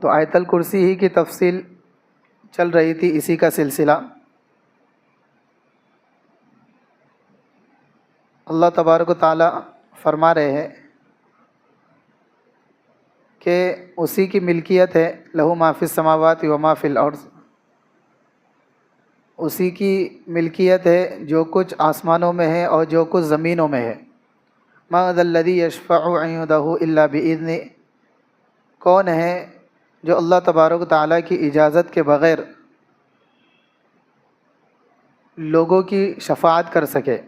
تو آیت الکرسی ہی کی تفصیل چل رہی تھی، اسی کا سلسلہ۔ اللہ تبارک و تعالی فرما رہے ہیں کہ اسی کی ملکیت ہے، لہو ما فی السماوات و ما فی الارض، اسی کی ملکیت ہے جو کچھ آسمانوں میں ہے اور جو کچھ زمینوں میں ہے۔ ما ذا الذی یشفع عنده الا باذنہ، کون ہے جو اللہ تبارک و تعالیٰ کی اجازت کے بغیر لوگوں کی شفاعت کر سکے۔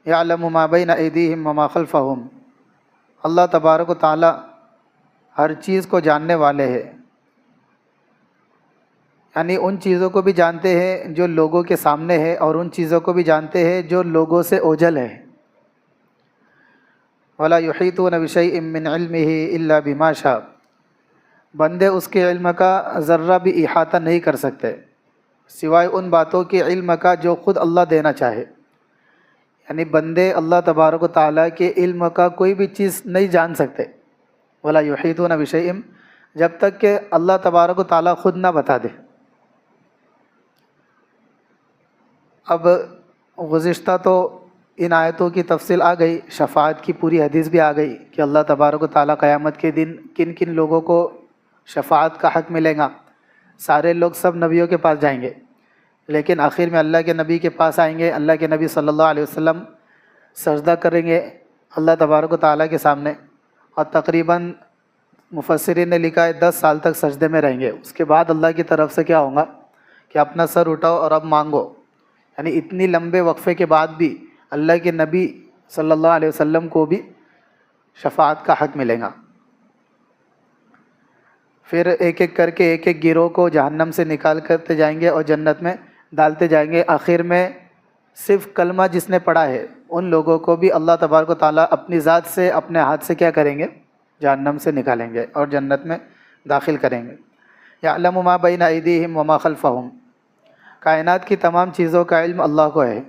یعلم ما بین ایدیہم وما خلفہم، اللہ تبارک و تعالیٰ ہر چیز کو جاننے والے ہیں، یعنی ان چیزوں کو بھی جانتے ہیں جو لوگوں کے سامنے ہے، اور ان چیزوں کو بھی جانتے ہیں جو لوگوں سے اوجھل ہے۔ ولا یحیطون بشیء من علمہ الا بما شاء، بندے اس کے علم کا ذرہ بھی احاطہ نہیں کر سکتے سوائے ان باتوں کے علم کا جو خود اللہ دینا چاہے، یعنی بندے اللہ تبارک و تعالیٰ کے علم کا کوئی بھی چیز نہیں جان سکتے۔ ولا یحیطون بشیء، جب تک کہ اللہ تبارک و تعالیٰ خود نہ بتا دے۔ اب گزشتہ تو ان آیتوں کی تفصیل آ گئی، شفاعت کی پوری حدیث بھی آ گئی کہ اللہ تبارک و تعالیٰ قیامت کے دن کن کن لوگوں کو شفاعت کا حق ملے گا۔ سارے لوگ سب نبیوں کے پاس جائیں گے، لیکن آخر میں اللہ کے نبی کے پاس آئیں گے۔ اللہ کے نبی صلی اللہ علیہ وسلم سجدہ کریں گے اللہ تبارک و تعالیٰ کے سامنے، اور تقریباً مفسرین نے لکھا ہے 10 سال تک سجدے میں رہیں گے۔ اس کے بعد اللہ کی طرف سے کیا ہوگا کہ اپنا سر اٹھاؤ اور اب مانگو، یعنی اتنی لمبے وقفے کے بعد بھی اللہ کے نبی صلی اللہ علیہ وسلم کو بھی شفاعت کا حق ملے گا۔ پھر ایک ایک کر کے ایک ایک گروہ کو جہنم سے نکال کرتے جائیں گے اور جنت میں ڈالتے جائیں گے۔ آخر میں صرف کلمہ جس نے پڑھا ہے ان لوگوں کو بھی اللہ تبارک و تعالیٰ اپنی ذات سے اپنے ہاتھ سے کیا کریں گے، جہنم سے نکالیں گے اور جنت میں داخل کریں گے۔ یعلم ما بین ایدیہم وما خلفہم، کائنات کی تمام چیزوں کا علم اللہ کو ہے،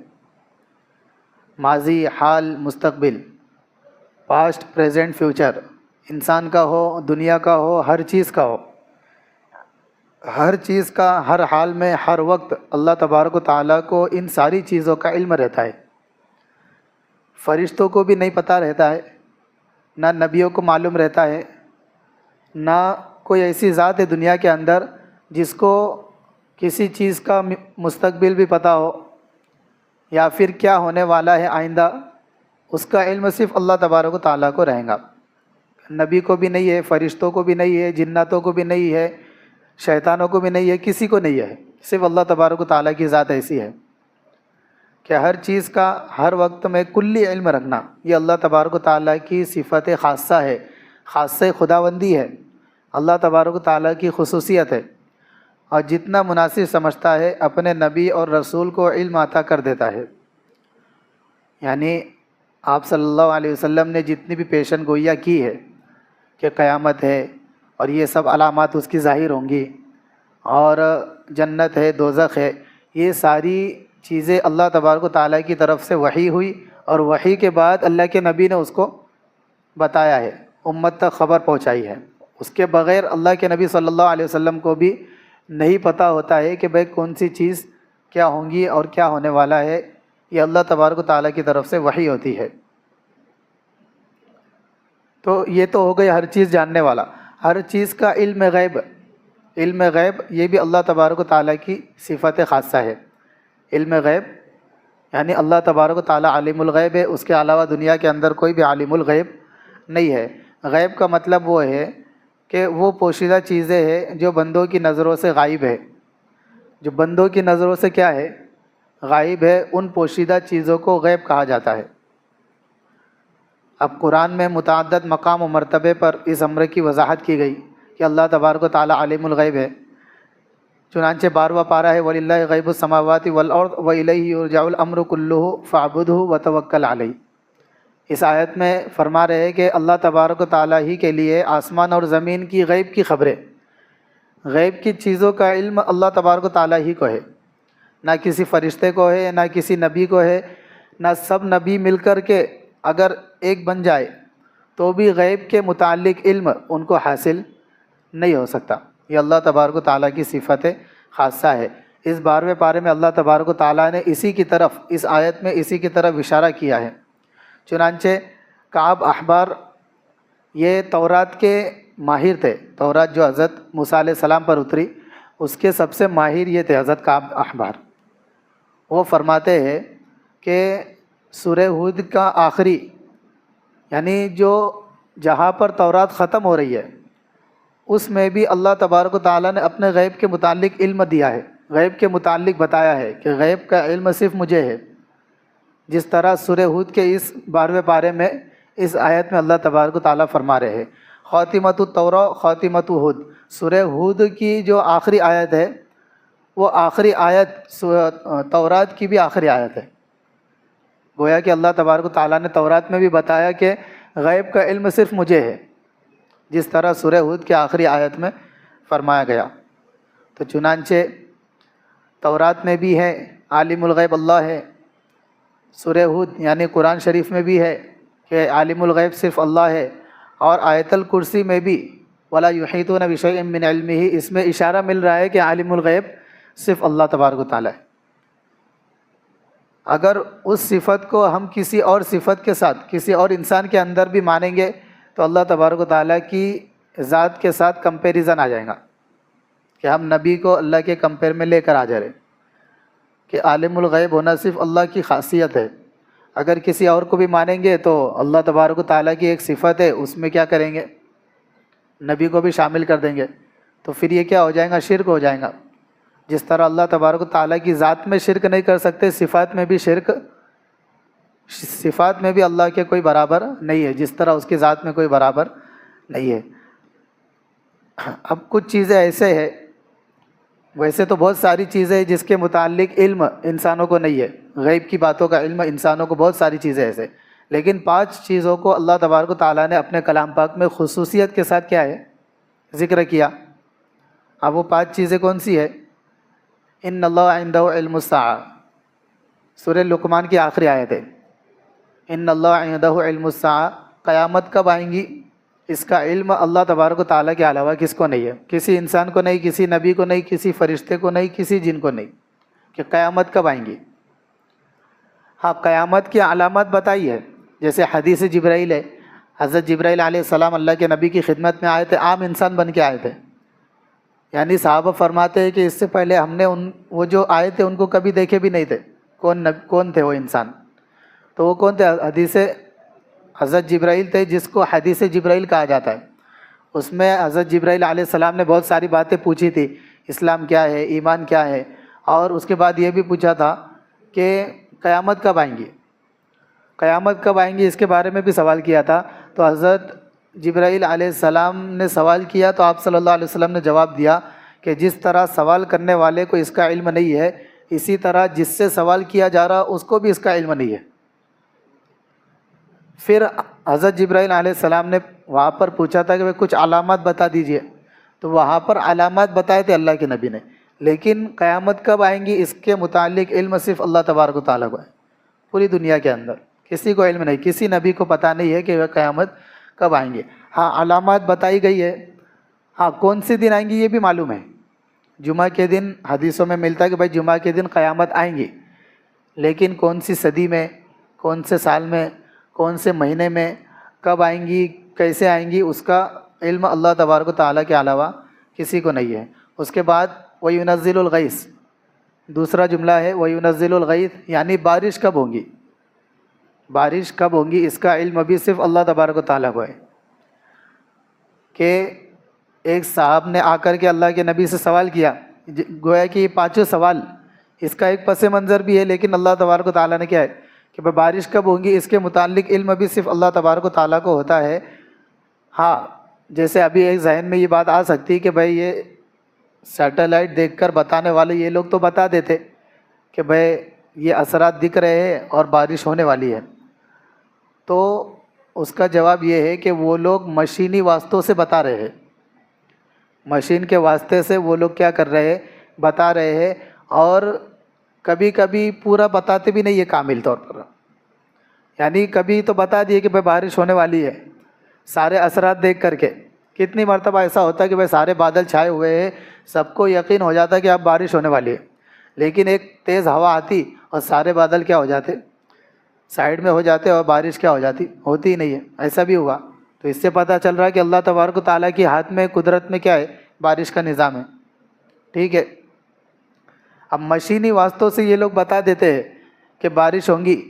ماضی، حال، مستقبل، پاسٹ، پریزنٹ، فیوچر، انسان کا ہو، دنیا کا ہو، ہر چیز کا ہو، ہر چیز کا ہر حال میں ہر وقت اللہ تبارک و تعالیٰ کو ان ساری چیزوں کا علم رہتا ہے۔ فرشتوں کو بھی نہیں پتہ رہتا ہے، نہ نبیوں کو معلوم رہتا ہے، نہ کوئی ایسی ذات ہے دنیا کے اندر جس کو کسی چیز کا مستقبل بھی پتہ ہو یا پھر کیا ہونے والا ہے آئندہ، اس کا علم صرف اللہ تبارک و تعالیٰ کو رہے گا۔ نبی کو بھی نہیں ہے، فرشتوں کو بھی نہیں ہے، جناتوں کو بھی نہیں ہے، شیطانوں کو بھی نہیں ہے، کسی کو نہیں ہے، صرف اللہ تبارک و تعالیٰ کی ذات ایسی ہے کہ ہر چیز کا ہر وقت میں کلی علم رکھنا، یہ اللہ تبارک و تعالیٰ کی صفت خاصہ ہے، خاصہ خداوندی ہے، اللہ تبارک و تعالیٰ کی خصوصیت ہے، اور جتنا مناسب سمجھتا ہے اپنے نبی اور رسول کو علم عطا کر دیتا ہے۔ یعنی آپ صلی اللہ علیہ وسلم نے جتنی بھی پیشن گوئیاں کی ہے کہ قیامت ہے اور یہ سب علامات اس کی ظاہر ہوں گی، اور جنت ہے، دوزخ ہے، یہ ساری چیزیں اللہ تبارک و تعالیٰ کی طرف سے وحی ہوئی، اور وحی کے بعد اللہ کے نبی نے اس کو بتایا ہے، امت تک خبر پہنچائی ہے۔ اس کے بغیر اللہ کے نبی صلی اللہ علیہ وسلم کو بھی نہیں پتہ ہوتا ہے کہ بھئی کون سی چیز کیا ہوں گی اور کیا ہونے والا ہے، یہ اللہ تبارک و تعالیٰ کی طرف سے وحی ہوتی ہے۔ تو یہ تو ہو گئی ہر چیز جاننے والا، ہر چیز کا علم غیب، علم غیب یہ بھی اللہ تبارک و تعالیٰ کی صفت خاصہ ہے۔ علم غیب یعنی اللہ تبارک و تعالیٰ عالم الغیب ہے، اس کے علاوہ دنیا کے اندر کوئی بھی عالم الغیب نہیں ہے۔ غیب کا مطلب وہ ہے کہ وہ پوشیدہ چیزیں ہیں جو بندوں کی نظروں سے غائب ہے، جو بندوں کی نظروں سے کیا ہے، غائب ہے، ان پوشیدہ چیزوں کو غیب کہا جاتا ہے۔ اب قرآن میں متعدد مقام و مرتبے پر اس امر کی وضاحت کی گئی کہ اللہ تبارک و تعالیٰ عالم الغیب ہے۔ چنانچہ 12واں پارہ ہے وَلِلَّهِ غَيْبُ السَّمَاوَاتِ وَالْأَرْضِ وَإِلَيْهِ يُرْجَعُ الْأَمْرُ كُلُّهُ فَاعْبُدْهُ وَتَوَكَّلْ عَلَيْهِ۔ اس آیت میں فرما رہے ہیں کہ اللہ تبارک و تعالیٰ ہی کے لیے آسمان اور زمین کی غیب کی خبریں، غیب کی چیزوں کا علم اللہ تبارک و تعالیٰ ہی کو ہے، نہ کسی فرشتے کو ہے، نہ کسی نبی کو ہے، نہ سب نبی مل کر کے اگر ایک بن جائے تو بھی غیب کے متعلق علم ان کو حاصل نہیں ہو سکتا۔ یہ اللہ تبارک و تعالیٰ کی صفت خاصہ ہے۔ اس 12ویں پارے میں اللہ تبارک و تعالیٰ نے اسی کی طرف، اس آیت میں اسی کی طرف اشارہ کیا ہے۔ چنانچہ کعب احبار یہ تورات کے ماہر تھے، تورات جو حضرت موسیٰ علیہ السلام پر اتری اس کے سب سے ماہر یہ تھے حضرت کعب احبار۔ وہ فرماتے ہیں کہ سورہ ہود کا آخری، یعنی جو جہاں پر تورات ختم ہو رہی ہے اس میں بھی اللہ تبارک و تعالیٰ نے اپنے غیب کے متعلق علم دیا ہے، غیب کے متعلق بتایا ہے کہ غیب کا علم صرف مجھے ہے۔ جس طرح سورہ ہود کے اس 12ویں پارے میں اس آیت میں اللہ تبارک و تعالیٰ فرما رہے ہیں خاتمۃ التوراۃ خاتمۃ ہود، سورہ ہود کی جو آخری آیت ہے وہ آخری آیت تورات کی بھی آخری آیت ہے۔ گویا کہ اللہ تبارک و تعالیٰ نے تورات میں بھی بتایا کہ غیب کا علم صرف مجھے ہے، جس طرح سورہ ہود کی آخری آیت میں فرمایا گیا۔ تو چنانچہ تورات میں بھی ہے عالم الغیب اللہ ہے، سورہ ہود یعنی قرآن شریف میں بھی ہے کہ عالم الغیب صرف اللہ ہے، اور آیت الکرسی میں بھی ولا یحیطون بشیء من علمہ، اس میں اشارہ مل رہا ہے کہ عالم الغیب صرف اللہ تبارک و تعالیٰ ہے۔ اگر اس صفت کو ہم کسی اور صفت کے ساتھ کسی اور انسان کے اندر بھی مانیں گے تو اللہ تبارک و تعالیٰ کی ذات کے ساتھ کمپیریزن آ جائے گا، کہ ہم نبی کو اللہ کے کمپیئر میں لے کر آ جا رہے کہ عالم الغیب ہونا صرف اللہ کی خاصیت ہے۔ اگر کسی اور کو بھی مانیں گے تو اللہ تبارک و تعالیٰ کی ایک صفت ہے، اس میں کیا کریں گے، نبی کو بھی شامل کر دیں گے، تو پھر یہ کیا ہو جائے گا، شرک ہو جائے گا۔ جس طرح اللہ تبارک و تعالیٰ کی ذات میں شرک نہیں کر سکتے، صفات میں بھی صفات میں بھی اللہ کے کوئی برابر نہیں ہے، جس طرح اس کی ذات میں کوئی برابر نہیں ہے۔ اب کچھ چیزیں ایسے ہیں، ویسے تو بہت ساری چیزیں ہیں جس کے متعلق علم انسانوں کو نہیں ہے، غیب کی باتوں کا علم انسانوں کو بہت ساری چیزیں ایسے، لیکن 5 چیزوں کو اللہ تبارک و تعالیٰ نے اپنے کلام پاک میں خصوصیت کے ساتھ کیا ہے، ذکر کیا۔ اب وہ 5 چیزیں کون سی ہے؟ ان اللہ عندہ علم الساعہ، سورہ لقمان کی آخری آیت ہے، ان اللہ عندہ علم الساعہ، قیامت کب آئیں گی اس کا علم اللہ تبارک و تعالیٰ کے علاوہ کس کو نہیں ہے، کسی انسان کو نہیں، کسی نبی کو نہیں، کسی فرشتے کو نہیں، کسی جن کو نہیں، کہ قیامت کب آئیں گی۔ ہاں، قیامت کی علامات بتائی ہے، جیسے حدیث جبرائیل ہے، حضرت جبرائیل علیہ السلام اللہ کے نبی کی خدمت میں آئے تھے، عام انسان بن کے آئے تھے، یعنی صحابہ فرماتے ہیں کہ اس سے پہلے ہم نے وہ جو آئے تھے ان کو کبھی دیکھے بھی نہیں تھے، کون تھے وہ انسان، تو وہ کون تھے؟ حدیث حضرت جبرائیل تھے، جس کو حدیث جبرائیل کہا جاتا ہے۔ اس میں حضرت جبرائیل علیہ السلام نے بہت ساری باتیں پوچھی تھی، اسلام کیا ہے، ایمان کیا ہے، اور اس کے بعد یہ بھی پوچھا تھا کہ قیامت کب آئیں گی، قیامت کب آئیں گی اس کے بارے میں بھی سوال کیا تھا۔ تو حضرت جبرائیل علیہ السلام نے سوال کیا تو آپ صلی اللہ علیہ وسلم نے جواب دیا کہ جس طرح سوال کرنے والے کو اس کا علم نہیں ہے، اسی طرح جس سے سوال کیا جا رہا اس کو بھی اس کا علم نہیں ہے۔ پھر حضرت جبرائیل علیہ السلام نے وہاں پر پوچھا تھا کہ کچھ علامات بتا دیجئے، تو وہاں پر علامات بتائے تھے اللہ کے نبی نے، لیکن قیامت کب آئیں گی اس کے متعلق علم صرف اللہ تبارک و تعالیٰ کو ہے، پوری دنیا کے اندر کسی کو علم نہیں، کسی نبی کو پتہ نہیں ہے کہ وہ قیامت کب آئیں گے۔ ہاں، علامات بتائی گئی ہے، ہاں کون سے دن آئیں گی یہ بھی معلوم ہے، جمعہ کے دن حدیثوں میں ملتا ہے کہ بھائی جمعہ کے دن قیامت آئیں گی، لیکن کون سی صدی میں، کون سے سال میں، کون سے مہینے میں، کب آئیں گی، کیسے آئیں گی، اس کا علم اللہ تبارک و تعالیٰ کے علاوہ کسی کو نہیں ہے۔ اس کے بعد وَيُنَزِّلُ الْغَيْثَ، دوسرا جملہ ہے وَيُنَزِّلُ الْغَيْثَ، یعنی بارش کب ہوں گی، بارش کب ہوں گی اس کا علم بھی صرف اللہ تبارک و تعالیٰ کو ہے۔ کہ ایک صاحب نے آ کر کے اللہ کے نبی سے سوال کیا، گویا کہ یہ 5 سوال اس کا ایک پس منظر بھی ہے، لیکن اللہ تبارک و تعالیٰ نے کیا ہے کہ بارش کب ہوں گی اس کے متعلق علم بھی صرف اللہ تبارک و تعالیٰ کو ہوتا ہے۔ ہاں، جیسے ابھی ایک ذہن میں یہ بات آ سکتی کہ بھائی یہ سیٹلائٹ دیکھ کر بتانے والے یہ لوگ تو بتا دیتے کہ بھائی یہ اثرات دکھ رہے ہیں اور بارش ہونے والی ہے، تو اس کا جواب یہ ہے کہ وہ لوگ مشینی واسطوں سے بتا رہے ہیں، مشین کے واسطے سے وہ لوگ کیا کر رہے ہیں، بتا رہے ہیں، اور کبھی کبھی پورا بتاتے بھی نہیں ہے کامل طور پر، یعنی کبھی تو بتا دیے کہ بھائی بارش ہونے والی ہے سارے اثرات دیکھ کر کے، کتنی مرتبہ ایسا ہوتا ہے کہ بھائی سارے بادل چھائے ہوئے ہیں، سب کو یقین ہو جاتا ہے کہ اب بارش ہونے والی ہے، لیکن ایک تیز ہوا آتی اور سارے بادل کیا ہو جاتے، سائڈ میں ہو جاتے، اور بارش کیا ہو جاتی، ہوتی ہی نہیں ہے۔ ایسا بھی ہوا، تو اس سے پتہ چل رہا ہے کہ اللہ تبارک و تعالیٰ کے ہاتھ میں، قدرت میں کیا ہے، بارش کا نظام ہے۔ ٹھیک ہے، اب مشینی واسطوں سے یہ لوگ بتا دیتے ہیں کہ بارش ہونگی،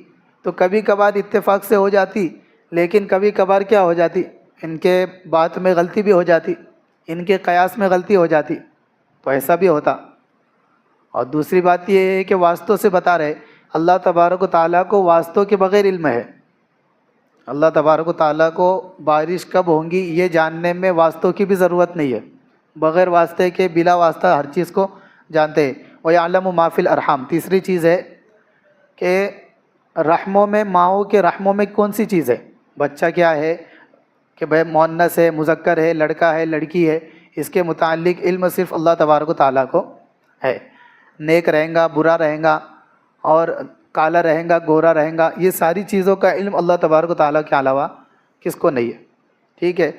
تو کبھی کبھار اتفاق سے ہو جاتی، لیکن کبھی کبھار کیا ہو جاتی، ان کے بات میں غلطی بھی ہو جاتی، ان کے قیاس میں غلطی ہو جاتی، تو ایسا بھی ہوتا۔ اور دوسری بات یہ ہے کہ واسطوں سے بتا رہے، اللہ تبارک و تعالیٰ کو واسطوں کے بغیر علم ہے۔ اللہ تبارک و تعالیٰ کو بارش کب ہوں گی یہ جاننے میں واسطوں کی بھی ضرورت نہیں ہے، بغیر واسطے کے، بلا واسطہ ہر چیز کو جانتے ہیں۔ وَيَعْلَمُ مَا فِي الْأَرْحَامِ، تیسری چیز ہے کہ رحموں میں، ماؤں کے رحموں میں کون سی چیز ہے، بچہ کیا ہے، کہ بھائی مؤنث ہے، مذکر ہے، لڑکا ہے، لڑکی ہے، اس کے متعلق علم صرف اللہ تبارک و تعالیٰ کو ہے۔ نیک رہیں گا، برا رہیں گا، اور کالا رہیں گا، گورا رہیں گا، یہ ساری چیزوں کا علم اللہ تبارک و تعالیٰ کے علاوہ کس کو نہیں ہے۔ ٹھیک ہے،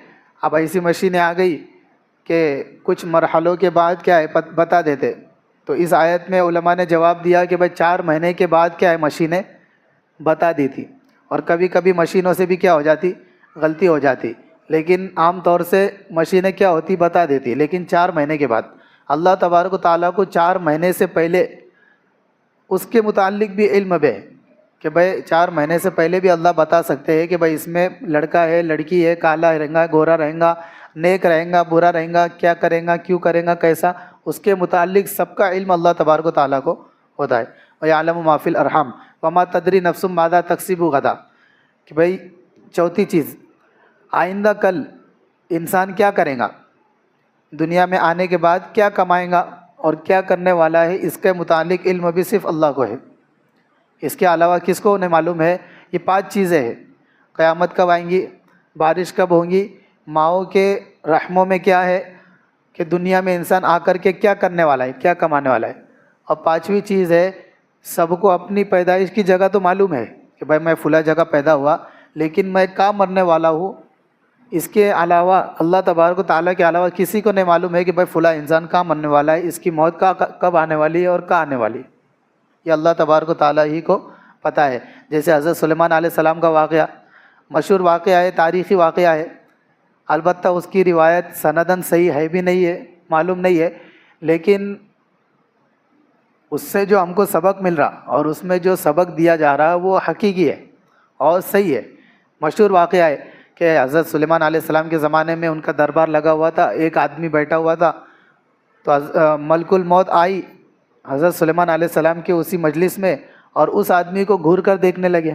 اب ایسی مشینیں آ گئی کہ کچھ مرحلوں کے بعد کیا ہے بتا دیتے، تو اس آیت میں علماء نے جواب دیا کہ بھائی 4 مہینے کے بعد کیا ہے مشینیں بتا دی تھی، اور کبھی کبھی مشینوں سے بھی کیا ہو جاتی، غلطی ہو جاتی، لیکن عام طور سے مشینیں کیا ہوتی، بتا دیتی، لیکن 4 مہینے کے بعد۔ اللہ تبارک و تعالیٰ کو 4 مہینے سے پہلے اس کے متعلق بھی علم ہے کہ بھائی 4 مہینے سے پہلے بھی اللہ بتا سکتے ہیں کہ بھائی اس میں لڑکا ہے، لڑکی ہے، کالا رہیں گا، گورا رہیں گا، نیک رہیں گا، برا رہیں گا، کیا کریں گا، کیوں کریں گا، کیسا، اس کے متعلق سب کا علم اللہ تبارک و تعالیٰ کو ہوتا ہے۔ وَيَعْلَمُ مَا فِي الْأَرْحَامِ وَمَا تَدْرِي نَفْسٌ مَاذَا تَكْسِبُ غَدًا، کہ بھائی چوتھی چیز، آئندہ کل انسان کیا کرے گا، دنیا میں آنے کے بعد کیا کمائے گا اور کیا کرنے والا ہے، اس کے متعلق علم بھی صرف اللہ کو ہے، اس کے علاوہ کس کو نہیں معلوم ہے۔ یہ 5 چیزیں ہیں، قیامت کب آئیں گی، بارش کب ہوں گی، ماؤں کے رحموں میں کیا ہے، کہ دنیا میں انسان آ کر کے کیا کرنے والا ہے، کیا کمانے والا ہے، اور 5ویں چیز ہے، سب کو اپنی پیدائش کی جگہ تو معلوم ہے کہ بھائی میں فلاں جگہ پیدا ہوا، لیکن میں کہاں مرنے والا ہوں، اس کے علاوہ اللہ تبارک و تعالیٰ کے علاوہ کسی کو نہیں معلوم ہے کہ بھائی فلاں انسان کہاں مرنے والا ہے، اس کی موت کب آنے والی ہے اور کہاں آنے والی ہے، یہ اللہ تبارک و تعالیٰ ہی کو پتہ ہے۔ جیسے حضرت سلیمان علیہ السلام کا واقعہ مشہور واقعہ ہے، تاریخی واقعہ ہے، البتہ اس کی روایت سنداً صحیح ہے بھی نہیں ہے، معلوم نہیں ہے، لیکن اس سے جو ہم کو سبق مل رہا اور اس میں جو سبق دیا جا رہا وہ حقیقی ہے اور صحیح ہے۔ مشہور واقعہ ہے کہ حضرت سلیمان علیہ السلام کے زمانے میں ان کا دربار لگا ہوا تھا، ایک آدمی بیٹھا ہوا تھا، تو ملک الموت آئی حضرت سلیمان علیہ السلام کے اسی مجلس میں، اور اس آدمی کو گھور کر دیکھنے لگے۔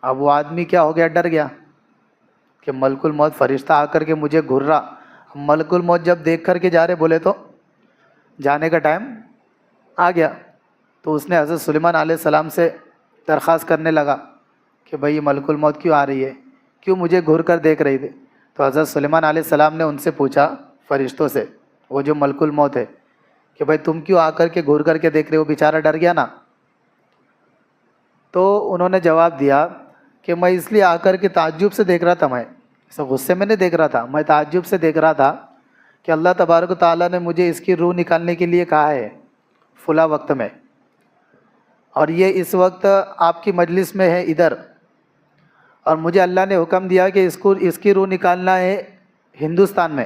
اب وہ آدمی کیا ہو گیا، ڈر گیا کہ ملک الموت فرشتہ آ کر کے مجھے گھور رہا، ملک الموت جب دیکھ کر کے جا رہے بولے تو جانے کا ٹائم آ گیا، تو اس نے حضرت سلیمان علیہ السلام سے درخواست کرنے لگا کہ بھئی یہ ملک الموت کیوں آ رہی ہے، کیوں مجھے گھور کر دیکھ رہی تھی۔ تو حضرت سلیمان علیہ السلام نے ان سے پوچھا، فرشتوں سے، وہ جو ملک الموت ہے، کہ بھئی تم کیوں آ کر کے گھور کر کے دیکھ رہے ہو، بیچارہ ڈر گیا نا۔ تو انہوں نے جواب دیا کہ میں اس لیے آ کر کے تعجب سے دیکھ رہا تھا، میں ایسا غصے میں نہیں دیکھ رہا تھا، میں تعجب سے دیکھ رہا تھا کہ اللہ تبارک و تعالیٰ نے مجھے اس کی روح نکالنے کے لیے کہا ہے فلاں وقت میں، اور یہ اس وقت آپ کی مجلس میں ہے ادھر، اور مجھے اللہ نے حکم دیا کہ اس کی روح نکالنا ہے ہندوستان میں۔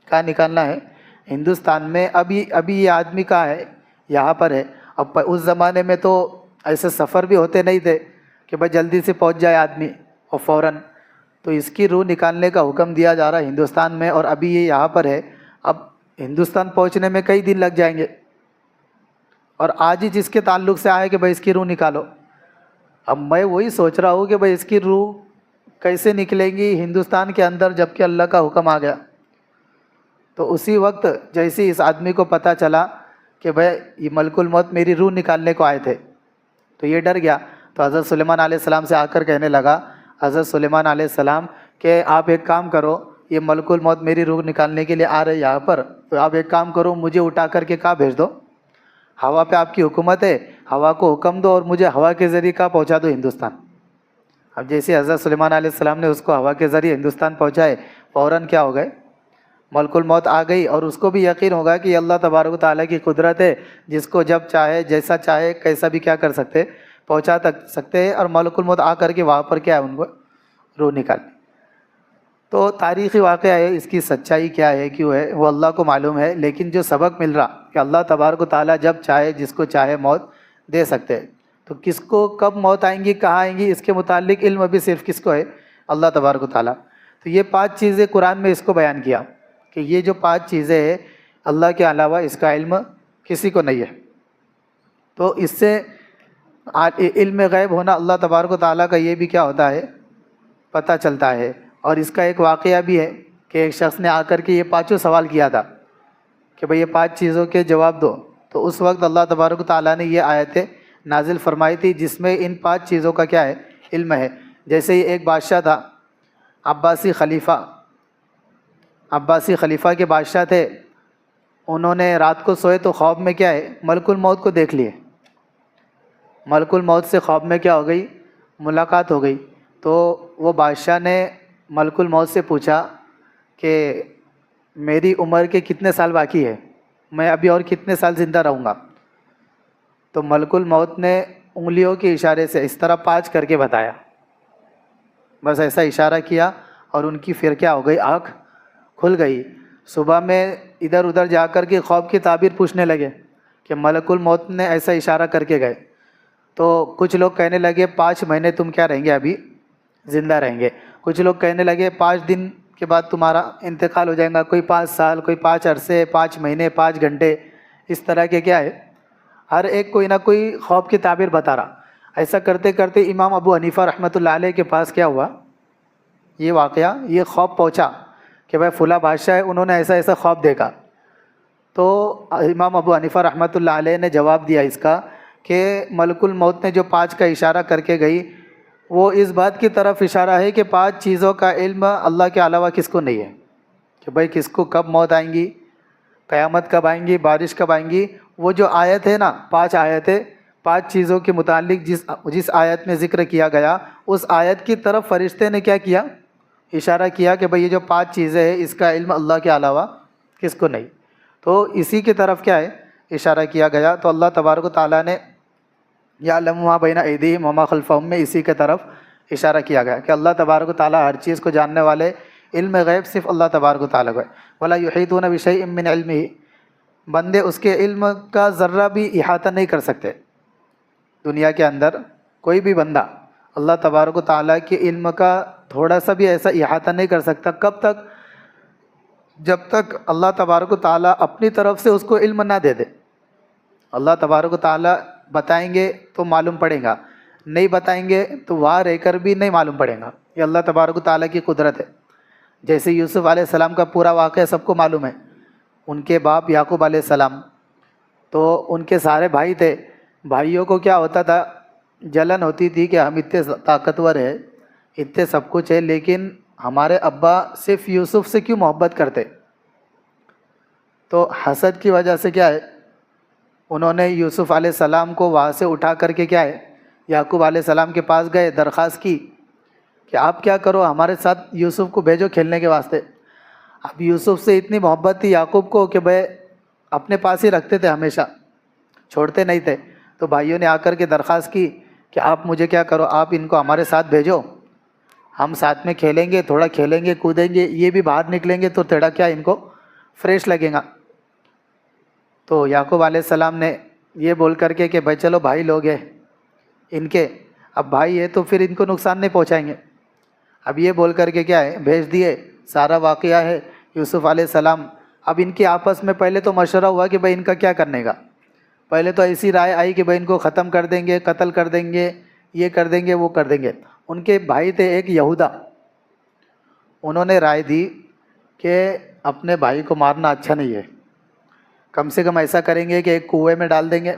کہاں نکالنا ہے؟ ہندوستان میں۔ ابھی یہ آدمی کہاں ہے؟ یہاں پر ہے۔ اب اس زمانے میں تو ایسے سفر بھی ہوتے نہیں تھے کہ بھائی جلدی سے پہنچ جائے آدمی اور فوراً، تو اس کی روح نکالنے کا حکم دیا جا رہا ہے ہندوستان میں، اور ابھی یہ یہاں پر ہے۔ اب ہندوستان پہنچنے میں کئی دن لگ جائیں گے، اور آج ہی جس کے تعلق سے آئے کہ بھائی اس کی روح نکالو۔ اب میں وہی سوچ رہا ہوں کہ بھئی اس کی روح کیسے نکلے گی ہندوستان کے اندر جب کہ اللہ کا حکم آ گیا۔ تو اسی وقت جیسے اس آدمی کو پتہ چلا کہ بھئی یہ ملک الموت میری روح نکالنے کو آئے تھے، تو یہ ڈر گیا۔ تو حضرت سلیمان علیہ السلام سے آ کر کہنے لگا، حضرت سلیمان علیہ السلام، کہ آپ ایک کام کرو، یہ ملک الموت میری روح نکالنے کے لیے آ رہے یہاں پر، تو آپ ایک کام کرو، مجھے اٹھا کر کے کہاں بھیج دو، ہوا پہ آپ کی حکومت ہے، ہوا کو حکم دو اور مجھے ہوا کے ذریعے کہاں پہنچا دو، ہندوستان۔ اب جیسے حضرت سلیمان علیہ السلام نے اس کو ہوا کے ذریعے ہندوستان پہنچائے، فوراً کیا ہو گئے، ملک الموت آ گئی، اور اس کو بھی یقین ہوگا کہ اللہ تبارک و تعالیٰ کی قدرت ہے، جس کو جب چاہے جیسا چاہے کیسا بھی کیا کر سکتے، پہنچا سکتے ہیں، اور ملک الموت آ کر کے وہاں پر کیا ہے ان کو روح نکالنی۔ تو تاریخی واقعہ ہے، اس کی سچائی کیا ہے کیوں ہے وہ اللہ کو معلوم ہے، لیکن جو سبق مل رہا کہ اللہ تبارک و تعالیٰ جب چاہے جس کو چاہے موت دے سکتے ہیں، تو کس کو کب موت آئیں گی، کہاں آئیں گی، اس کے متعلق علم بھی صرف کس کو ہے، اللہ تبارک و تعالیٰ۔ تو یہ 5 چیزیں قرآن میں اس کو بیان کیا کہ یہ جو 5 چیزیں ہیں اللہ کے علاوہ اس کا علم کسی کو نہیں ہے۔ تو اس سے علم غیب ہونا اللہ تبارک و تعالیٰ کا یہ بھی کیا ہوتا ہے، پتہ چلتا ہے۔ اور اس کا ایک واقعہ بھی ہے کہ ایک شخص نے آ کر کے یہ 5 سوال کیا تھا کہ بھئی یہ 5 چیزوں کے جواب دو، تو اس وقت اللہ تبارک و تعالیٰ نے یہ آیتیں نازل فرمائی تھی جس میں ان 5 چیزوں کا کیا ہے، علم ہے۔ جیسے ایک بادشاہ تھا، عباسی خلیفہ کے بادشاہ تھے، انہوں نے رات کو سوئے تو خواب میں کیا ہے، ملک الموت کو دیکھ لیے، ملک الموت سے خواب میں کیا ہو گئی، ملاقات ہو گئی۔ تو وہ بادشاہ نے ملک الموت سے پوچھا کہ میری عمر کے کتنے سال باقی ہے، میں ابھی اور کتنے سال زندہ رہوں گا؟ تو ملک الموت نے انگلیوں کے اشارے سے اس طرح 5 کر کے بتایا، بس ایسا اشارہ کیا اور ان کی پھر کیا ہو گئی، آنکھ کھل گئی۔ صبح میں ادھر ادھر جا کر کے خواب کی تعبیر پوچھنے لگے کہ ملک الموت نے ایسا اشارہ کر کے گئے۔ تو کچھ لوگ کہنے لگے 5 مہینے تم کیا رہیں گے، ابھی زندہ رہیں گے۔ کچھ لوگ کہنے لگے 5 دن کے بعد تمہارا انتقال ہو جائے گا، کوئی 5 سال، کوئی 5 عرصے، 5 مہینے، 5 گھنٹے، اس طرح کے کیا ہے، ہر ایک کوئی نہ کوئی خواب کی تعبیر بتا رہا۔ ایسا کرتے کرتے امام ابو حنیفہ رحمۃ اللہ علیہ کے پاس کیا ہوا، یہ واقعہ، یہ خواب پہنچا کہ بھائی فلاں بادشاہ ہے، انہوں نے ایسا ایسا خواب دیکھا۔ تو امام ابو حنیفہ رحمۃ اللہ علیہ نے جواب دیا اس کا کہ ملک الموت نے جو 5 کا اشارہ کر کے گئی، وہ اس بات کی طرف اشارہ ہے کہ 5 چیزوں کا علم اللہ کے علاوہ کس کو نہیں ہے، کہ بھائی کس کو کب موت آئیں گی، قیامت کب آئیں گی، بارش کب آئیں گی۔ وہ جو آیت ہے نا، 5 آیتیں، 5 چیزوں کے متعلق جس آیت میں ذکر کیا گیا، اس آیت کی طرف فرشتے نے کیا کیا، اشارہ کیا کہ بھئی یہ جو 5 چیزیں ہیں اس کا علم اللہ کے علاوہ کس کو نہیں۔ تو اسی کی طرف کیا ہے، اشارہ کیا گیا۔ تو اللہ تبارک و تعالیٰ نے یعلم ما بین ایدیہم وما خلفہم میں اسی کی طرف اشارہ کیا گیا کہ اللہ تبارک و تعالیٰ ہر چیز کو جاننے والے، علم غیب صرف اللہ تبارک و تعالیٰ کو ہے۔ ولا یحیطون بشیء من علمہ، بندے اس کے علم کا ذرہ بھی احاطہ نہیں کر سکتے۔ دنیا کے اندر کوئی بھی بندہ اللہ تبارک و تعالیٰ کے علم کا تھوڑا سا بھی ایسا احاطہ نہیں کر سکتا۔ کب تک؟ جب تک اللہ تبارک و تعالیٰ اپنی طرف سے اس کو علم نہ دے دے۔ اللہ تبارک و تعالیٰ بتائیں گے تو معلوم پڑے گا، نہیں بتائیں گے تو وہاں رہ کر بھی نہیں معلوم پڑے گا۔ یہ اللہ تبارک و تعالیٰ کی قدرت ہے۔ جیسے یوسف علیہ السلام کا پورا واقعہ سب کو معلوم ہے، ان کے باپ یعقوب علیہ السلام، تو ان کے سارے بھائی تھے، بھائیوں کو کیا ہوتا تھا، جلن ہوتی تھی کہ ہم اتنے طاقتور ہیں، اتنے سب کچھ ہے، لیکن ہمارے ابا صرف یوسف سے کیوں محبت کرتے؟ تو حسد کی وجہ سے کیا ہے، انہوں نے یوسف علیہ السلام کو وہاں سے اٹھا کر کے کیا ہے، یعقوب علیہ السلام کے پاس گئے، درخواست کی کہ آپ کیا کرو، ہمارے ساتھ یوسف کو بھیجو کھیلنے کے واسطے۔ اب یوسف سے اتنی محبت تھی یعقوب کو کہ بھائی اپنے پاس ہی رکھتے تھے، ہمیشہ چھوڑتے نہیں تھے۔ تو بھائیوں نے آ کر کے درخواست کی کہ آپ مجھے کیا کرو، آپ ان کو ہمارے ساتھ بھیجو، ہم ساتھ میں کھیلیں گے، تھوڑا کھیلیں گے، کودیں گے، یہ بھی باہر نکلیں گے تو تھوڑا کیا ان کو فریش لگے گا۔ تو یعقوب علیہ السلام نے یہ بول کر کے کہ بھائی چلو بھائی لوگ ہیں ان کے، اب بھائی ہے تو پھر ان کو نقصان نہیں پہنچائیں گے، اب یہ بول کر کے کیا ہے بھیج دیے۔ سارا واقعہ ہے یوسف علیہ السلام، اب ان کے آپس میں پہلے تو مشورہ ہوا کہ بھائی ان کا کیا کرنے کا، پہلے تو ایسی رائے آئی کہ بھائی ان کو ختم کر دیں گے، قتل کر دیں گے، یہ کر دیں گے، وہ کر دیں گے۔ ان کے بھائی تھے ایک یہودا، انہوں نے رائے دی کہ اپنے بھائی کو مارنا اچھا نہیں ہے، کم سے کم ایسا کریں گے کہ ایک کنویں میں ڈال دیں گے،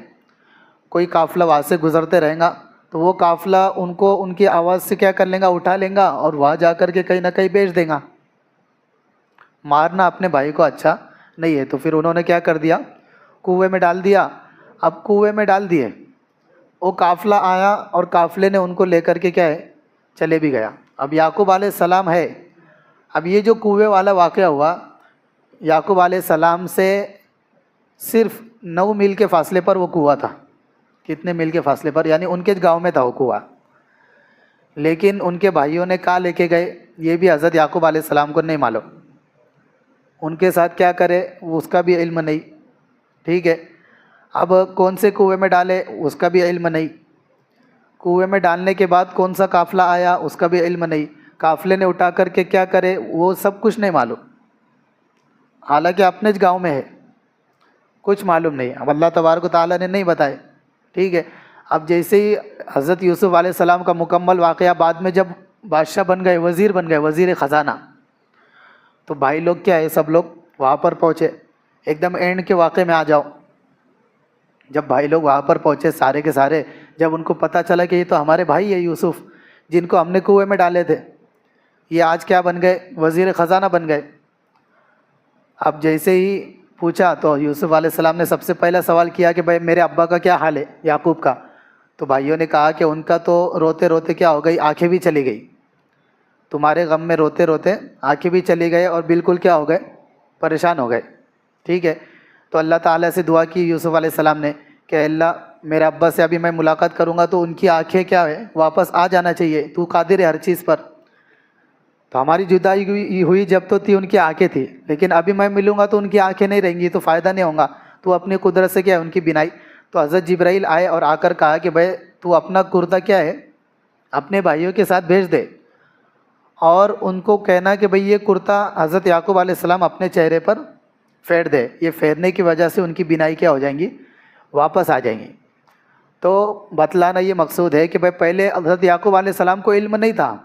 کوئی قافلہ وہاں سے گزرتے رہیں گا تو وہ قافلہ ان کو ان کی آواز سے کیا کر لیں گا، اٹھا لیں گا اور وہاں جا کر کے کہیں نہ کہیں بیچ دیں گا۔ مارنا اپنے بھائی کو اچھا نہیں ہے، تو پھر انہوں نے کیا کر دیا، کنویں میں ڈال دیا۔ اب کنویں میں ڈال دیے، وہ قافلہ آیا اور قافلے نے ان کو لے کر کے کیا ہے چلے بھی گیا. اب یعقوب علیہ السلام ہے. اب یہ جو کنویں والا واقعہ ہوا، یعقوب علیہ السلام سے صرف 9 میل کے فاصلے پر وہ کنواں تھا. کتنے میل کے فاصلے پر؟ یعنی ان کے گاؤں میں تھا وہ کنواں. لیکن ان کے بھائیوں نے کہاں لے کے گئے یہ بھی حضرت یعقوب علیہ السلام کو نہیں معلوم. ان کے ساتھ کیا کرے اس کا بھی علم نہیں. ٹھیک ہے. اب کون سے کنویں میں ڈالے اس کا بھی علم نہیں. کنویں میں ڈالنے کے بعد کون سا قافلہ آیا اس کا بھی علم نہیں. قافلے نے اٹھا کر کے کیا کرے وہ سب کچھ نہیں معلوم. حالانکہ اپنے گاؤں میں ہے، کچھ معلوم نہیں. اب اللہ تبارک و تعالیٰ نے نہیں بتائے. ٹھیک ہے. اب جیسے ہی حضرت یوسف علیہ السلام کا مکمل واقعہ بعد میں جب بادشاہ بن گئے، وزیر بن گئے، وزیر خزانہ، تو بھائی لوگ کیا ہے سب لوگ وہاں پر پہنچے. ایک دم اینڈ کے واقعے میں آ جاؤ. جب بھائی لوگ وہاں پر پہنچے سارے کے سارے، جب ان کو پتہ چلا کہ یہ تو ہمارے بھائی ہے یوسف جن کو ہم نے کنویں میں ڈالے تھے، یہ آج کیا بن گئے؟ وزیر خزانہ بن گئے. اب جیسے ہی پوچھا تو یوسف علیہ السلام نے سب سے پہلا سوال کیا کہ بھائی میرے ابا کا کیا حال ہے، یعقوب کا. تو بھائیوں نے کہا کہ ان کا تو روتے روتے کیا ہو گئی، آنکھیں بھی چلی گئی. تمہارے غم میں روتے روتے آنکھیں بھی چلی گئے اور بالکل کیا ہو گئے، پریشان ہو گئے. ٹھیک ہے. تو اللہ تعالیٰ سے دعا کی یوسف علیہ السلام نے کہ اللہ میرے ابا سے ابھی میں ملاقات کروں گا تو ان کی آنکھیں کیا ہے واپس آ جانا چاہیے، تو قادر ہے ہر چیز پر. تو ہماری جدائی ہوئی جب تو تھی ان کی آنکھیں تھی، لیکن ابھی میں ملوں گا تو ان کی آنکھیں نہیں رہیں گی تو فائدہ نہیں ہوگا. تو اپنی قدرت سے کیا ہے ان کی بینائی. تو حضرت جبرائیل آئے اور آ کر کہا کہ بھائی تو اپنا کرتا کیا ہے اپنے بھائیوں کے ساتھ بھیج دے اور ان کو کہنا کہ بھئی یہ کرتا حضرت یعقوب علیہ السلام اپنے چہرے پر پھیر دے. یہ پھیرنے کی وجہ سے ان کی بینائی کیا ہو جائیں گی، واپس آ جائیں گی. تو بتلانا یہ مقصود ہے کہ بھئی پہلے حضرت یعقوب علیہ السلام کو علم نہیں تھا.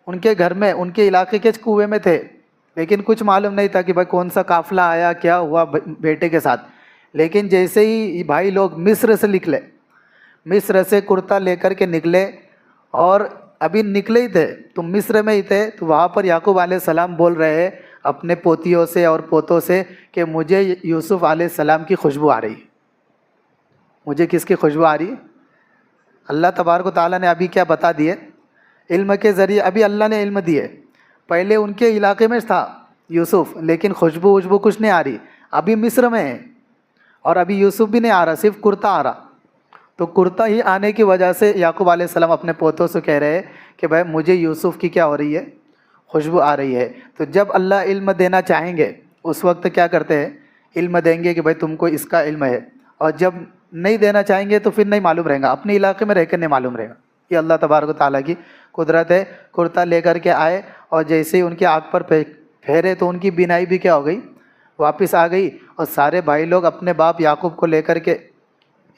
ان کے گھر میں ان کے علاقے کے کنویں میں تھے، لیکن کچھ معلوم نہیں تھا کہ بھئی کون سا قافلہ آیا، کیا ہوا بیٹے کے ساتھ. لیکن جیسے ہی بھائی لوگ مصر سے نکلے، مصر سے کرتا لے کر کے نکلے اور ابھی نکلے ہی تھے تو مصر میں ہی تھے تو وہاں پر یعقوب علیہ السلام بول رہے ہیں اپنے پوتیوں سے اور پوتوں سے کہ مجھے یوسف علیہ السلام کی خوشبو آ رہی. مجھے کس کی خوشبو آ رہی؟ اللہ تبارک و تعالیٰ نے ابھی کیا بتا دیے علم کے ذریعے. ابھی اللہ نے علم دیے. پہلے ان کے علاقے میں تھا یوسف لیکن خوشبو کچھ نہیں آ رہی. ابھی مصر میں ہے اور ابھی یوسف بھی نہیں آ رہا، صرف کرتا آ رہا. تو کرتا ہی آنے کی وجہ سے یعقوب علیہ السلام اپنے پوتوں سے کہہ رہے ہیں کہ بھائی مجھے یوسف کی کیا ہو رہی ہے، خوشبو آ رہی ہے. تو جب اللہ علم دینا چاہیں گے اس وقت کیا کرتے ہیں، علم دیں گے کہ بھائی تم کو اس کا علم ہے. اور جب نہیں دینا چاہیں گے تو پھر نہیں معلوم رہے گا، اپنے علاقے میں رہ کر نہیں معلوم رہے گا. یہ اللہ تبارک و تعالیٰ کی قدرت ہے. کرتا لے کر کے آئے اور جیسے ہی ان کی آنکھ پر پھیرے تو ان کی بینائی بھی کیا ہو گئی، واپس آ گئی. اور سارے بھائی لوگ اپنے باپ یعقوب کو لے کر کے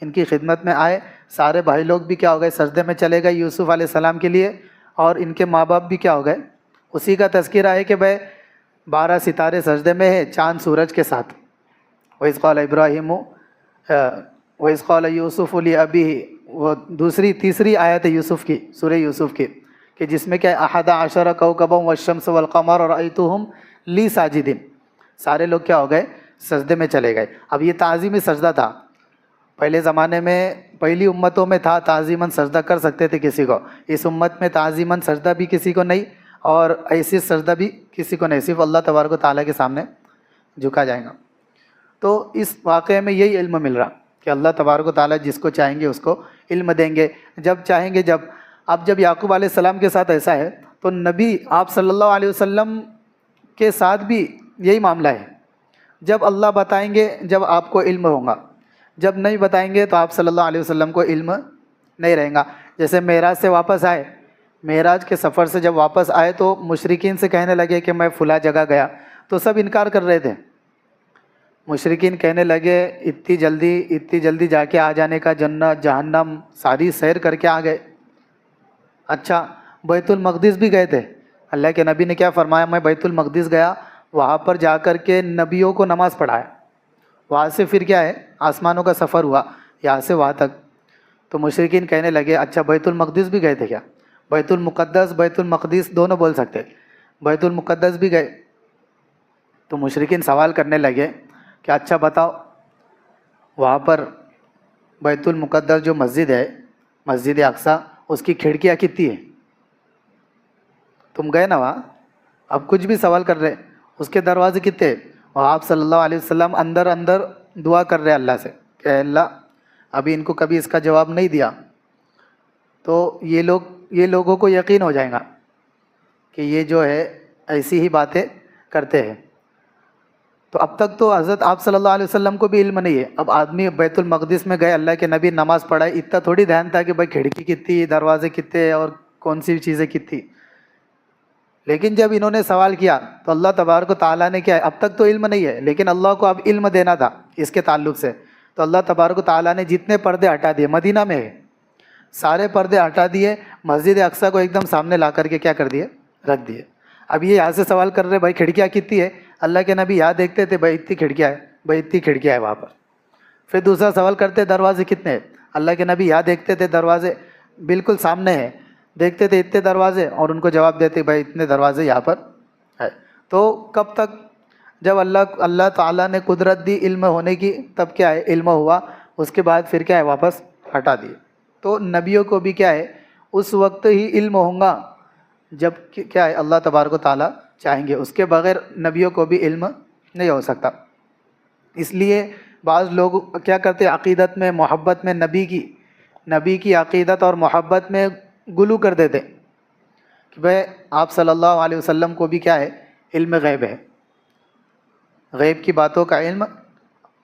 ان کی خدمت میں آئے. سارے بھائی لوگ بھی کیا ہو گئے، سجدے میں چلے گئے یوسف علیہ السلام کے لیے. اور ان کے ماں باپ بھی کیا ہو گئے. اسی کا تذکرہ ہے کہ بھائی 12 ستارے سجدے میں ہے چاند سورج کے ساتھ. وَإِذْ قَالَ إِبْرَاهِيمُ وَإِذْ قَالَ يُوسُفُ لِأَبِيهِ، وہ تیسری آیت ہے یوسف کی، سورہ یوسف کی، کہ جس میں کیا 11 كوكبا والشمس والقمر رأيتهم لي ساجدين. سارے لوگ کیا ہو گئے، سجدے میں چلے گئے. اب یہ تعظیمی سجدہ تھا. پہلے زمانے میں پہلی امتوں میں تھا تعظیماً سجدہ کر سکتے تھے کسی کو. اس امت میں تعظیماً سجدہ بھی کسی کو نہیں اور ایسی سجدہ بھی کسی کو نہیں، صرف اللہ تبارک و تعالیٰ کے سامنے جھکا جائے گا. تو اس واقعے میں یہی علم مل رہا کہ اللہ تبارک و تعالیٰ جس کو چاہیں گے اس کو علم دیں گے، جب چاہیں گے. اب جب یعقوب علیہ السلام کے ساتھ ایسا ہے تو نبی آپ صلی اللہ علیہ وسلم کے ساتھ بھی یہی معاملہ ہے. جب اللہ بتائیں گے جب آپ کو علم ہوگا، جب نہیں بتائیں گے تو آپ صلی اللہ علیہ وسلم کو علم نہیں رہیں گا. جیسے معراج سے واپس آئے، معراج کے سفر سے جب واپس آئے تو مشرکین سے کہنے لگے کہ میں فلاں جگہ گیا، تو سب انکار کر رہے تھے. مشرکین کہنے لگے اتنی جلدی جا کے آ جانے کا، جنت جہنم ساری سیر کر کے آ گئے. اچھا بیت المقدس بھی گئے تھے. اللہ کے نبی نے کیا فرمایا، میں بیت المقدس گیا، وہاں پر جا کر کے نبیوں کو نماز پڑھایا. وہاں سے پھر کیا ہے آسمانوں کا سفر ہوا یہاں سے وہاں تک. تو مشرکین کہنے لگے اچھا بیت المقدس بھی گئے تھے کیا؟ بیت المقدس بیت المقدس دونوں بول سکتے، بیت المقدس بھی گئے. تو مشرکین سوال کرنے لگے کہ اچھا بتاؤ وہاں پر بیت المقدس جو مسجد ہے، مسجد اقصیٰ، اس کی کھڑکیاں کتنی ہیں؟ تم گئے نا وہاں, اب کچھ بھی سوال کر رہے, اس کے دروازے کتنے, اور آپ صلی اللہ علیہ وسلم اندر اندر دعا کر رہے اللہ سے کہ اے اللہ ابھی ان کو کبھی اس کا جواب نہیں دیا تو یہ لوگوں کو یقین ہو جائے گا کہ یہ جو ہے ایسی ہی باتیں کرتے ہیں. تو اب تک تو حضرت آپ صلی اللہ علیہ وسلم کو بھی علم نہیں ہے. اب آدمی بیت المقدس میں گئے, اللہ کے نبی نماز پڑھائے, اتنا تھوڑی دھیان تھا کہ بھائی کھڑکی کتنی, دروازے کتنے اور کون سی چیزیں کتنی. لیکن جب انہوں نے سوال کیا تو اللہ تبارک و تعالیٰ نے کیا ہے, اب تک تو علم نہیں ہے لیکن اللہ کو اب علم دینا تھا اس کے تعلق سے, تو اللہ تبارک و تعالیٰ نے جتنے پردے ہٹا دیے, مدینہ میں ہے سارے پردے ہٹا دیے, مسجد اقصیٰ کو ایک دم سامنے لا کر کے کیا کر دیے, رکھ دیے. اب یہ یہاں سے سوال کر رہے بھائی کھڑکیاں کتنی ہے, اللہ کے نبی یہاں دیکھتے تھے بھائی اتنی کھڑکیاں ہے, بھائی اتنی کھڑکیاں ہے وہاں پر. پھر دوسرا سوال کرتے دروازے کتنے ہیں, اللہ کے نبی یہاں دیکھتے تھے دروازے بالکل سامنے ہیں, دیکھتے تھے اتنے دروازے, اور ان کو جواب دیتے بھائی اتنے دروازے یہاں پر ہے. تو کب تک, جب اللہ تعالیٰ نے قدرت دی علم ہونے کی تب کیا ہے علم ہوا, اس کے بعد پھر کیا ہے واپس ہٹا دیے. تو نبیوں کو بھی کیا ہے اس وقت ہی علم ہوگا جب کیا ہے اللہ تبارک و تعالیٰ چاہیں گے, اس کے بغیر نبیوں کو بھی علم نہیں ہو سکتا. اس لیے بعض لوگ کیا کرتے عقیدت میں محبت میں نبی کی عقیدت اور محبت میں گلو کر دیتے کہ بھائی آپ صلی اللہ علیہ وسلم کو بھی کیا ہے علم غیب ہے, غیب کی باتوں کا علم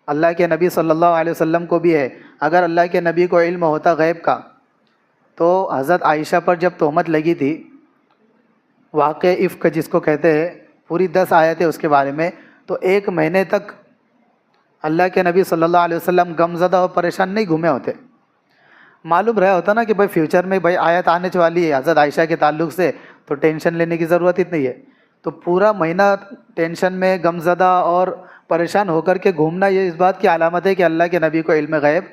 اللہ کے نبی صلی اللہ علیہ وسلم کو بھی ہے. اگر اللہ کے نبی کو علم ہوتا غیب کا تو حضرت عائشہ پر جب تہمت لگی تھی, واقع افک جس کو کہتے ہیں, پوری 10 آیتیں اس کے بارے میں, تو 1 مہینے تک اللہ کے نبی صلی اللہ علیہ وسلم غمزدہ اور پریشان نہیں گھومے ہوتے. معلوم رہا ہوتا نا کہ بھائی فیوچر میں بھائی آیت آنے والی ہے حضرت عائشہ کے تعلق سے, تو ٹینشن لینے کی ضرورت ہی نہیں ہے. تو پورا مہینہ ٹینشن میں غمزدہ اور پریشان ہو کر کے گھومنا, یہ اس بات کی علامت ہے کہ اللہ کے نبی کو علم غیب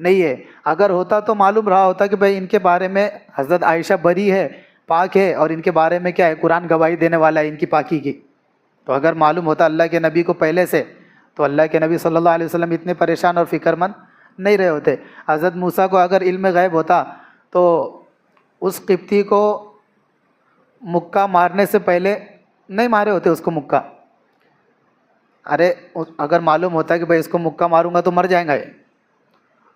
نہیں ہے. اگر ہوتا تو معلوم رہا ہوتا کہ بھائی ان کے بارے میں حضرت عائشہ بری ہے, پاک ہے, اور ان کے بارے میں کیا ہے قرآن گواہی دینے والا ہے ان کی پاکی کی. تو اگر معلوم ہوتا اللہ کے نبی کو پہلے سے, تو اللہ کے نبی صلی اللہ علیہ وسلم اتنے پریشان اور فکر مند نہیں رہے ہوتے. حضرت موسیٰ کو اگر علم غیب ہوتا تو اس قبطی کو مکہ مارنے سے پہلے نہیں مارے ہوتے اس کو مکہ. ارے اگر معلوم ہوتا کہ بھائی اس کو مکہ ماروں گا تو مر جائیں گا یہ,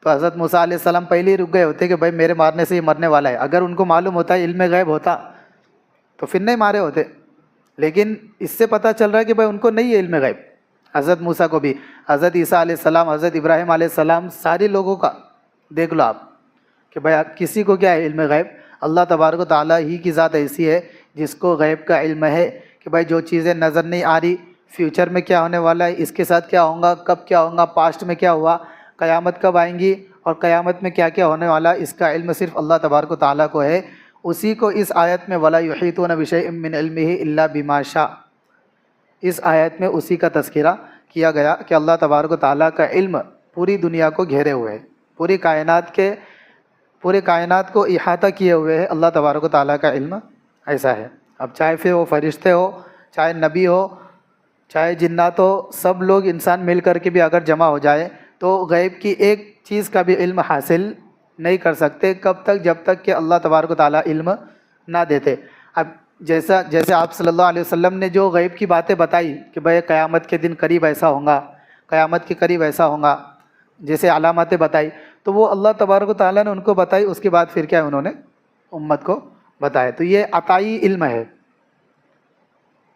تو حضرت موسیٰ علیہ السلام پہلے ہی رک گئے ہوتے کہ بھائی میرے مارنے سے یہ مرنے والا ہے. اگر ان کو معلوم ہوتا علم غیب ہوتا تو پھر نہیں مارے ہوتے. لیکن اس سے پتہ چل رہا ہے کہ بھائی ان کو نہیں ہے علم غیب. حضرت موسیٰ کو بھی, حضرت عیسیٰ علیہ السلام, حضرت ابراہیم علیہ السلام, سارے لوگوں کا دیکھ لو آپ کہ بھائی کسی کو کیا ہے علم غیب. اللہ تبارک و تعالیٰ ہی کی ذات ایسی ہے جس کو غیب کا علم ہے کہ بھائی جو چیزیں نظر نہیں آ رہی, فیوچر میں کیا ہونے والا ہے, اس کے ساتھ کیا ہوگا, کب کیا ہوگا, پاسٹ میں کیا ہوا, قیامت کب آئیں گی اور قیامت میں کیا کیا ہونے والا, اس کا علم صرف اللہ تبارک و تعالیٰ کو ہے. اسی کو اس آیت میں وَلَا يُحِيطُونَ بِشَيْءٍ مِّنْ عِلْمِهِ إِلَّا بِمَا شَاءَ, اس آیت میں اسی کا تذکرہ کیا گیا کہ اللہ تبارک و تعالیٰ کا علم پوری دنیا کو گھیرے ہوئے ہے, پورے کائنات کو احاطہ کیے ہوئے ہے. اللہ تبارک و تعالیٰ کا علم ایسا ہے. اب چاہے پھر وہ فرشتے ہو, چاہے نبی ہو, چاہے جنات ہو, سب لوگ انسان مل کر کے بھی اگر جمع ہو جائے تو غیب کی ایک چیز کا بھی علم حاصل نہیں کر سکتے. کب تک, جب تک کہ اللہ تبارک و تعالیٰ علم نہ دیتے. اب جیسے آپ صلی اللہ علیہ وسلم نے جو غیب کی باتیں بتائی کہ بھائی قیامت کے دن قریب ایسا ہوگا, قیامت کے قریب ایسا ہوگا, جیسے علامتیں بتائی, تو وہ اللہ تبارک و تعالیٰ نے ان کو بتائی. اس کے بعد پھر کیا انہوں نے امت کو بتایا. تو یہ عطائی علم ہے.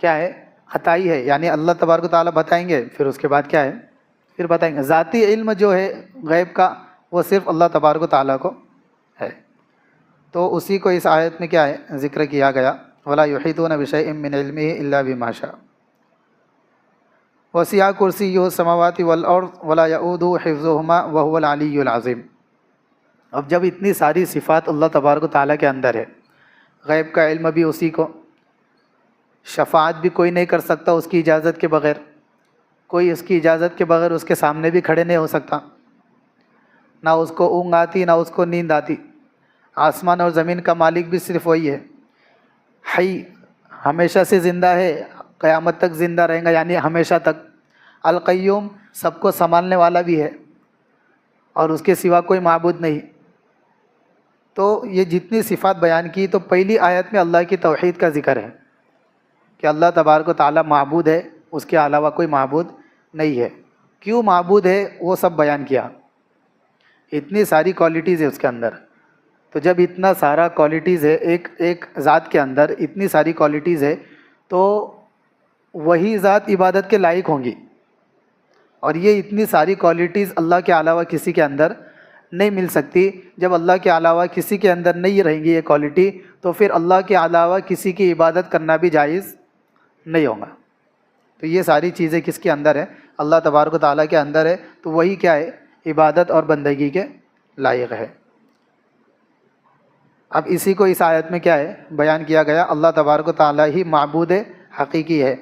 کیا ہے, عطائی ہے, یعنی اللہ تبارک و تعالیٰ بتائیں گے پھر اس کے بعد کیا ہے پھر بتائیں گے. ذاتی علم جو ہے غیب کا وہ صرف اللہ تبارک و تعالیٰ کو ہے. تو اسی کو اس آیت میں کیا ہے ذکر کیا گیا, وَلَا يُحِيطُونَ بِشَيْءٍ مِّنْ عِلْمِهِ إِلَّا بِمَا شَاءَ وَسِعَ كُرْسِيُّهُ السَّمَاوَاتِ وَالْأَرْضَ وَلَا يَئُودُهُ حِفْظُهُمَا وَهُوَ الْعَلِيُّ الْعَظِيمُ. اب جب اتنی ساری صفات اللہ تبارک و تعالیٰ کے اندر ہے, غیب کا علم بھی اسی کو, شفاعت بھی کوئی نہیں کر سکتا اس کی اجازت کے بغیر, کوئی اس کی اجازت کے بغیر اس کے سامنے بھی کھڑے نہیں ہو سکتا, نہ اس کو اونگ آتی نہ اس کو نیند آتی. آسمان اور زمین کا مالک بھی صرف وہی ہے. حی, ہمیشہ سے زندہ ہے, قیامت تک زندہ رہیں گا یعنی ہمیشہ تک. القیوم, سب کو سنبھالنے والا بھی ہے اور اس کے سوا کوئی معبود نہیں. تو یہ جتنی صفات بیان کی تو پہلی آیت میں اللہ کی توحید کا ذکر ہے کہ اللہ تبارک و تعالیٰ معبود ہے، اس کے علاوہ کوئی معبود نہیں ہے۔ کیوں معبود ہے وہ سب بیان کیا، اتنی ساری کوالٹیز ہے اس کے اندر۔ تو جب اتنا سارا کوالٹیز ہے ایک ذات کے اندر، اتنی ساری کوالٹیز ہے، تو وہی ذات عبادت کے لائق ہوں گی، اور یہ اتنی ساری کوالٹیز اللہ کے علاوہ کسی کے اندر نہیں مل سکتی۔ جب اللہ کے علاوہ کسی کے اندر نہیں رہیں گی یہ کوالٹی، تو پھر اللہ کے علاوہ کسی کی عبادت کرنا بھی جائز نہیں ہوگا۔ تو یہ ساری چیزیں کس کے اندر ہے؟ اللہ تبارک و تعالیٰ کے اندر ہے، تو وہی کیا ہے؟ عبادت اور بندگی کے لائق ہے۔ اب اسی کو اس آیت میں کیا ہے بیان کیا گیا، اللہ تبارک و تعالیٰ ہی معبود حقیقی ہے۔